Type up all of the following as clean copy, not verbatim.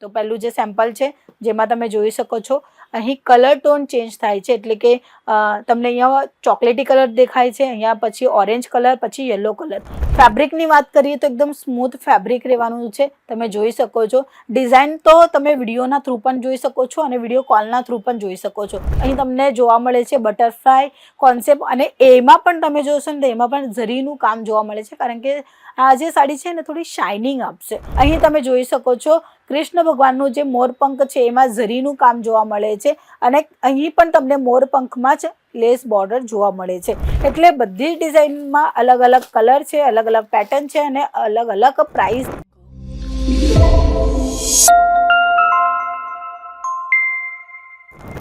तो पहलू जे सेम्पल है जेमां तमे जोई शको छो अहीं कलर टोन चेन्ज थाय छे एटले के तमने अहींया चॉकलेटी कलर देखाय छे, अहींया पछी ऑरेंज कलर, पछी येलो कलर। फेब्रिकनी वात करीए तो एकदम स्मूथ फेब्रिक रहेवानुं छे, तमे जोई शको छो। डिजाइन तो तमे विडियोना थ्रू पण जोई शको छो अने विडियो कॉलना थ्रू पण जोई शको छो। अहीं तमने जोवा मळे छे बटरफ्लाय कॉन्सेप्ट अने एमां पण तमे जोशो ने तो एमां पण जरीनुं काम जोवा मळे छे, कारण के आ जे साड़ी छे ने थोड़ी शाइनिंग आपशे। अहीं तमे जोई शको छो कृष्ण भगवाननुं जे मोरपंख छे एमां जरीनुं काम जोवा मळे छे अने अहीं पण तमने मोरपंखमां ज लेस बॉर्डर जोवा मळे छे। एटले बधी डिजाइनमां अलग अलग कलर छे, अलग अलग पेटर्न छे अने अलग अलग प्राइस।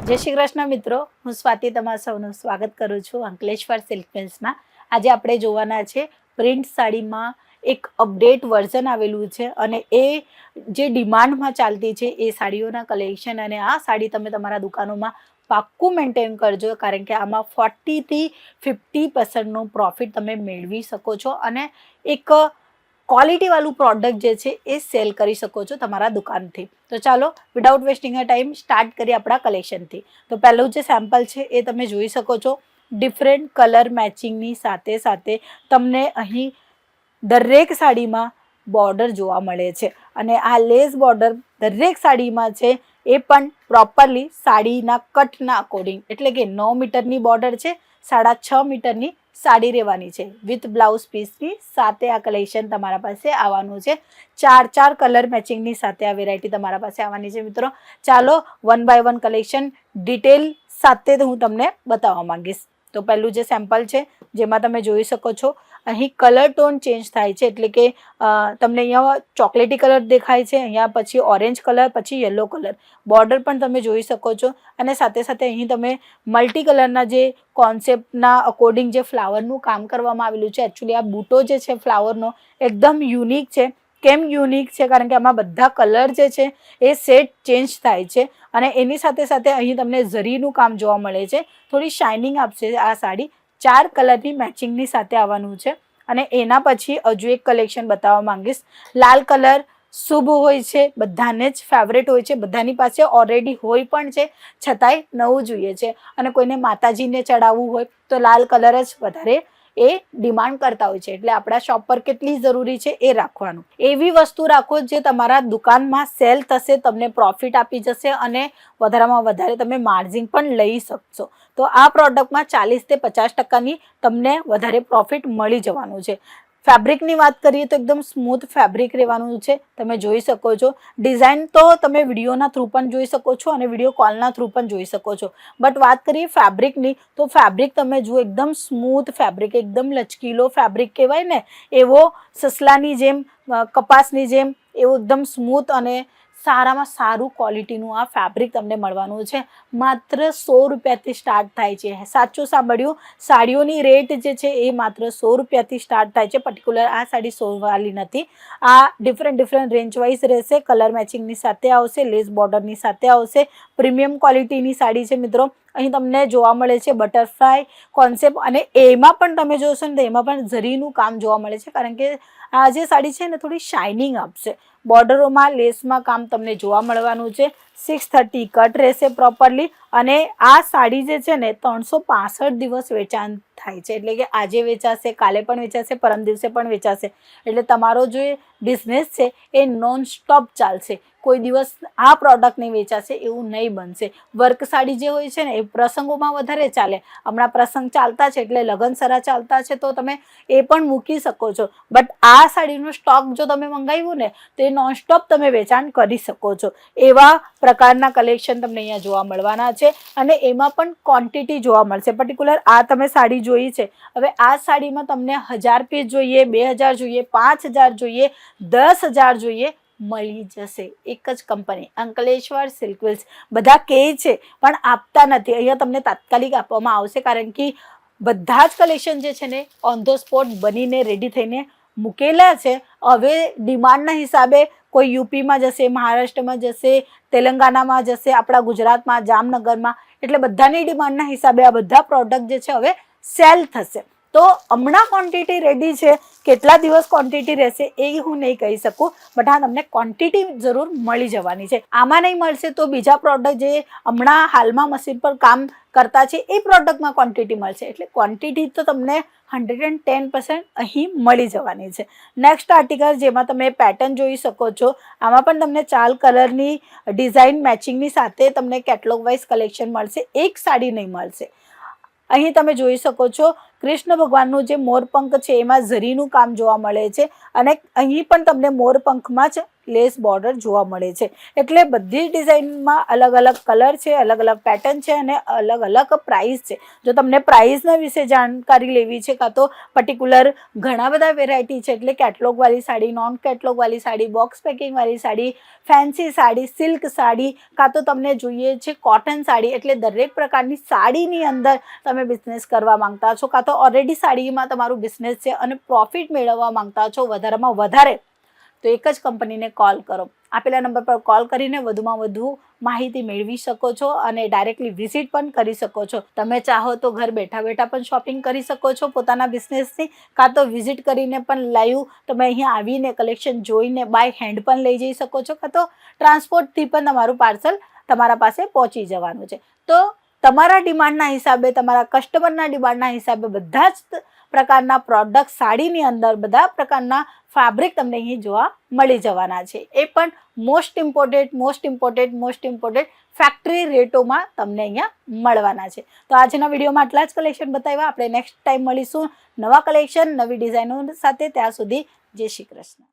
जय श्री कृष्ण मित्रों, हूँ स्वाति तमारा सौનું स्वागत करूँ छूँ अंकलेश्वर सिल्क मिल्समां। आज आपणे जोवाना छे प्रिंट साड़ीमां एक अपडेट वर्जन आवेलुं छे अने ए जे डिमांडमां चालती छे ए साड़ीओना कलेक्शन अने आ साड़ी तमे तमारा दुकानोमां पाक्कું मेंटेन करजो, कारण के आमां 40 થી 50% नो प्रॉफिट तमे मेळवी शको छो अने एक क्वॉलिटी वालू प्रोडक्ट जे छे ए सेल करी शको छो तमारा दुकानथी। तो चलो without wasting a time start करिए आपणा कलेक्शनथी। तो पहलू जे सैम्पल छे ए तमे जोई शको छो। डिफरंट कलर मैचिंगनी साथे साथे तमने अहीं दरेक साड़ीमां बॉर्डर जोवा मळे छे अने आ लेस बॉर्डर दरेक साड़ीमां छे ए पण प्रॉपरली साड़ीना कटना अकोर्डिंग, एटले के 9 मीटरनी बॉर्डर छे, 6.5 मीटरनी साड़ी रहेवानी छे विथ ब्लाउज पीसनी साथे आ कलेक्शन तमारा पासे आववानुं छे। 4 कलर मैचिंगनी साथे आ वेरायटी तमारा पासे आववानी छे मित्रों। चालो one by one collection detail साथे हूँ तमने बताववा मांगीश। तो पहलू जे सेम्पल छे जेमां तमे जोई शको छो अहीं कलर टोन चेन्ज थाय छे, एटले के तमने अहींया चॉकलेटी कलर देखाय छे, अहींया पछी ऑरेंज कलर, पछी येलो कलर। बॉर्डर पण तमे जोई शको छो अने साथे साथे अहीं तमे मल्टी कलरना जे कॉन्सेप्टना अकोर्डिंग जे फ्लावरनुं काम करवामां आवेलुं छे। एक्चुअली आ बूटो जे छे फ्लावरनो एकदम युनिक छे। केम युनिक छे? कारण के आमां बधा कलर जे छे ए सेट चेन्ज थाय छे अने एनी साथे साथे अहीं तमने जरीनुं काम जोवा मळे छे। थोड़ी शाइनिंग आपशे आ साड़ी। 4 कलरनी मैचिंगनी साथे आववानुं छे अने एना पछी हजू एक कलेक्शन बताववा मांगीश। लाल कलर शुभ होय छे, बधाने ज फेवरेट होय छे, बधानी पासे ऑलरेडी होय पण छे, छतांय नवुं जोईए छे अने कोईने माताजीने चढ़ावવું होय तो लाल कलर ज वधारे ए डिमांड करता होय छे। एटले आपणा शॉप पर केटली जरूरी छे ए राखवानुं। एवी वस्तु राखो जे तमारा दुकानमां सेल थशे, तमने प्रॉफिट आपी जशे अने वधारेमां वधारे तमे मार्जिन पण लई शकशो। तो आ प्रोडक्टमां 40 થી 50% नी तमने वधारे प्रॉफिट मळी जवानुं छे। फेब्रिकनी वात करीए तो एकदम स्मूथ फेब्रिक रहेवानुं छे, तमे जोई शको छो। डिजाइन तो तमे विडियोना थ्रू पण जोई शको छो अने विडियो कॉलना थ्रू पण जोई शको छो। बट वात करीए फेब्रिकनी तो फेब्रिक तमे जुओ एकदम स्मूथ फेब्रिक, एकदम लचकीलो फेब्रिक कहेवाय ने एवो ससलानी जेम कपासनी जेम एवो एकदम स्मूथ अने सारामां सारू क्वॉलिटीनुं आ फेब्रिक तमने मळवानुं छे। मात्र 100 રૂપિયાથી स्टार्ट थाय छे। साचुं सांभळ्युं, साड़ीओनी रेट जे छे ए मात्र 100 રૂપિયાથી स्टार्ट थाय छे। पर्टिक्युलर आ साड़ी 100 वाली नथी, आ डिफरंट रेंज वाइज रहेशे। कलर मैचिंगनी साथे आवशे, लेस बॉर्डरनी साथे आवशे। प्रीमियम क्वॉलिटीनी साड़ी छे मित्रों। અહીં તમને જોવા મળે છે બટરફ્લાય કોન્સેપ્ટ અને એમાં પણ તમે જોશો ને તો એમાં પણ ઝરીનું કામ જોવા મળે છે, કારણ કે આ જે સાડી છે ને થોડી શાઇનિંગ આપશે। બોર્ડરોમાં લેસમાં કામ તમને જોવા મળવાનું છે। 630 કટ રહેશે પ્રોપરલી અને આ સાડી જે છે ને 365 દિવસ વેચાણ થાય છે, એટલે કે આજે વેચાશે, કાલે પણ વેચાશે, પરમ દિવસે પણ વેચાશે। એટલે તમારો જે બિઝનેસ છે એ નોન સ્ટોપ ચાલશે। કોઈ દિવસ આ પ્રોડક્ટ નહીં વેચાશે એવું નહીં બનશે। વર્ક સાડી જે હોય છે ને એ પ્રસંગોમાં વધારે ચાલે। હમણાં પ્રસંગ ચાલતા છે એટલે લગનસરા ચાલતા છે તો તમે એ પણ મૂકી શકો છો। બટ આ સાડીનો સ્ટોક જો તમે મંગાવ્યું ને તો એ નોનસ્ટોપ તમે વેચાણ કરી શકો છો। એવા પ્રકારના કલેક્શન તમને અહીંયા જોવા મળવાના છે અને એમાં પણ ક્વોન્ટિટી જોવા મળશે। પર્ટિક્યુલર આ તમે સાડી જોઈ છે, હવે આ સાડીમાં તમને 1000 પીસ જોઈએ, 2000 જોઈએ, 5000 જોઈએ, 10000 જોઈએ, મળી જશે। એક જ કંપની અંકલેશ્વર સિલ્ક મિલ્સ। બધા કહે છે પણ આપતા નથી। અહીંયા તમને તાત્કાલિક આપવામાં આવશે, કારણ કે બધા જ કલેક્શન જે છે ને ઓન ધ સ્પોટ બનીને રેડી થઈને મૂકેલા છે। હવે ડિમાન્ડના હિસાબે કોઈ યુપીમાં જશે, મહારાષ્ટ્રમાં જશે, તેલંગાણામાં જશે, આપણા ગુજરાતમાં, જામનગરમાં, એટલે બધાની ડિમાન્ડના હિસાબે આ બધા પ્રોડક્ટ જે છે હવે સેલ થશે। તો હમણાં ક્વોન્ટિટી રેડી છે, કેટલા દિવસ ક્વોન્ટિટી રહેશે એ હું નહીં કહી શકું, બટ હા તમને ક્વોન્ટિટી જરૂર મળી જવાની છે. આમાં નહીં મળશે તો બીજા પ્રોડક્ટ જે હમણાં હાલમાં મશીન પર કામ કરતા છે એ પ્રોડક્ટમાં ક્વોન્ટિટી મળશે. એટલે ક્વોન્ટિટી તો તમને 110% અહીં મળી જવાની છે. નેક્સ્ટ આર્ટિકલ જેમાં તમે પેટર્ન જોઈ શકો છો, આમાં પણ તમને 4 કલરની ડિઝાઇન મેચિંગની સાથે તમને કેટલોગ વાઇઝ કલેક્શન મળશે, એક સાડી નહીં મળશે. અહીં તમે જોઈ શકો છો કૃષ્ણ ભગવાનનું જે મોરપંખ છે એમાં ઝરીનું કામ જોવા મળે છે અને અહીં પણ તમને મોરપંખમાં જ લેસ બોર્ડર જોવા મળે છે. એટલે બધી ડિઝાઇનમાં અલગ અલગ કલર છે, અલગ અલગ પેટર્ન છે અને અલગ અલગ પ્રાઇસ છે. જો તમને પ્રાઇસના વિશે જાણકારી લેવી છે કાં તો પર્ટિક્યુલર ઘણા બધા વેરાયટી છે, એટલે કેટલોગવાળી સાડી, નોન કેટલોગવાળી સાડી, બોક્સ પેકિંગવાળી સાડી, ફેન્સી સાડી, સિલ્ક સાડી, કાં તો તમને જોઈએ છે કોટન સાડી, એટલે દરેક પ્રકારની સાડીની અંદર તમે બિઝનેસ કરવા માંગતા છો કાં તો ઓલરેડી સાડીમાં તમારું બિઝનેસ છે અને પ્રોફિટ મેળવવા માંગતા છો વધારેમાં વધારે, તો એક જ કંપનીને કોલ કરો. આપેલા નંબર પર કોલ કરીને વધુમાં વધુ માહિતી મેળવી શકો છો અને ડાયરેક્ટલી વિઝિટ પણ કરી શકો છો. તમે ચાહો તો ઘર બેઠા બેઠા પણ શોપિંગ કરી શકો છો પોતાના બિઝનેસની, કાં તો વિઝિટ કરીને પણ લાઈવ તમે અહીંયા આવીને કલેક્શન જોઈને બાય હેન્ડ પણ લઈ જઈ શકો છો, કાં તો ટ્રાન્સપોર્ટથી પણ તમારું પાર્સલ તમારા પાસે પહોંચી જવાનું છે. તો તમારા ડિમાન્ડના હિસાબે, તમારા કસ્ટમરના ડિમાન્ડના હિસાબે બધા જ પ્રકારના પ્રોડક્ટ સાડીની અંદર બધા પ્રકારના ફેબ્રિક તમને અહીં જોવા મળી જવાના છે. એ પણ મોસ્ટ ઇમ્પોર્ટન્ટ ફેક્ટરી રેટોમાં તમને અહીંયા મળવાના છે. તો આજના વિડીયોમાં આટલા જ કલેક્શન બતાવ્યા. આપણે નેક્સ્ટ ટાઈમ મળીશું નવા કલેક્શન, નવી ડિઝાઇનો સાથે. ત્યાં સુધી જય શ્રી કૃષ્ણ.